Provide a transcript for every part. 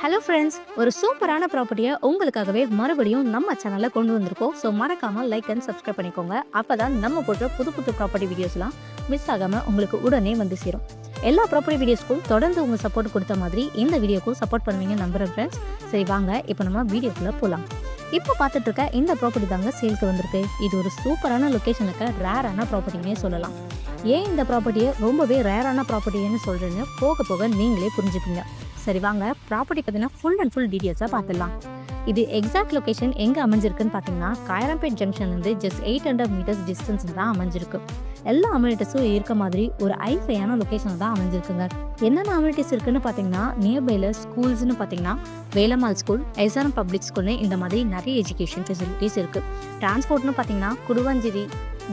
Hello friends, ஒரு சூப்பரான ப்ராப்பர்ட்டியை உங்களுக்காகவே மறுபடியும் நம்ம சேனலில் கொண்டு வந்திருக்கோம். ஸோ மறக்காமல் லைக் அண்ட் சப்ஸ்கிரைப் பண்ணிக்கோங்க. அப்போ தான் நம்ம போடுற புது புது ப்ராப்பர்ட்டி வீடியோஸ்லாம் மிஸ் ஆகாமல் உங்களுக்கு உடனே வந்து சேரும். எல்லா ப்ராப்பர்ட்டி வீடியோஸ்க்கும் தொடர்ந்து உங்கள் சப்போர்ட் கொடுத்த மாதிரி இந்த வீடியோக்கும் சப்போர்ட் பண்ணுவீங்க நம்புகிறேன் ஃப்ரெண்ட்ஸ். சரி வாங்க இப்போ நம்ம வீடியோக்குள்ளே போகலாம். இப்போ பார்த்துட்டு இருக்க இந்த ப்ராப்பர்ட்டி தாங்க சேல்க்கு வந்திருக்கு. இது ஒரு சூப்பரான லொக்கேஷனுக்கு ரேரான ப்ராப்பர்ட்டினே சொல்லலாம். ஏன் இந்த ப்ராப்பர்ட்டியை ரொம்பவே ரேரான ப்ராப்பர்ட்டின்னு சொல்கிறேன்னு போக போக நீங்களே புரிஞ்சுப்பீங்க. சரி வாங்க ப்ராப்பர்ட்டி பார்த்தீங்கன்னா ஃபுல் அண்ட் ஃபுல் டீட்டெயில்ஸாக பார்த்துடலாம். இது எக்ஸாக்ட் லொக்கேஷன் எங்கே அமைஞ்சிருக்குன்னு பார்த்தீங்கன்னா காயரம்பேட் ஜங்ஷன்லேருந்து ஜஸ்ட் 800 மீட்டர்ஸ் டிஸ்டன்ஸ் தான் அமைஞ்சிருக்கு. எல்லா அம்யூனிட்டிஸும் இருக்க மாதிரி ஒரு ஐஃபையான லொக்கேஷன் தான் அமைஞ்சிருக்குங்க. என்னென்ன அம்யூனிட்டிஸ் இருக்குன்னு பார்த்தீங்கன்னா நியர்பைல ஸ்கூல்ஸ்னு பார்த்தீங்கன்னா வேலம்மாள் ஸ்கூல், எஸ்ஆர்எம் பப்ளிக் ஸ்கூல்னு இந்த மாதிரி நிறைய எஜுகேஷன் ஃபெசிலிட்டிஸ் இருக்குது. டிரான்ஸ்போர்ட்னு பார்த்தீங்கன்னா Guduvancheri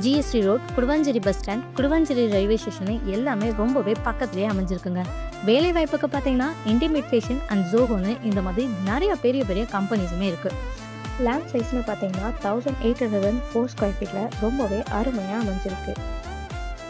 GST road, Guduvancheri bus stand, Guduvancheri railway station எல்லாமே ரொம்பவே பக்கத்துலேயே அமைஞ்சிருக்குங்க. வேலை வாய்ப்புக்கு பார்த்தீங்கன்னா இன்டிமேட்டேஷன் அண்ட் ஜோஹோன்னு இந்த மாதிரி நிறைய பெரிய பெரிய கம்பெனிஸுமே இருக்குது. லேண்ட் சைஸ்னு பார்த்தீங்கன்னா 1804 ஸ்கொயர் ஃபீட்டில் ரொம்பவே அருமையாக அமைஞ்சிருக்கு.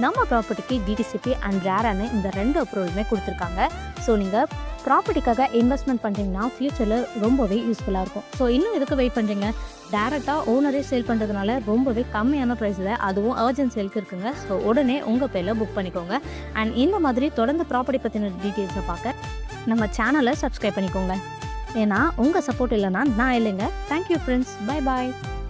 நம்ம ப்ராப்பர்ட்டிக்கு டிடிசிபி அண்ட் ரேரான இந்த 2 அப்ரூவலுமே கொடுத்துருக்காங்க. ஸோ நீங்கள் ப்ராப்பர்ட்டிக்காக இன்வெஸ்ட்மெண்ட் பண்ணுறீங்கன்னா ஃப்யூச்சரில் ரொம்பவே யூஸ்ஃபுல்லாக இருக்கும். ஸோ இன்னும் எதுக்கு வெயிட் பண்ணுறீங்க? டேரெக்டாக ஓனரே சேல் பண்ணுறதுனால ரொம்பவே கம்மியான ப்ரைஸில் அதுவும் அர்ஜென்ட் சேலுக்கு இருக்குங்க. ஸோ உடனே உங்கள் பேரில் புக் பண்ணிக்கோங்க. அண்ட் இந்த மாதிரி தொடர்ந்து ப்ராப்பர்ட்டி பற்றின டீட்டெயில்ஸை பார்க்க நம்ம சேனலை சப்ஸ்கிரைப் பண்ணிக்கோங்க. ஏன்னா உங்கள் சப்போர்ட் இல்லைன்னா நான் இல்லைங்க. Thank you friends, bye bye.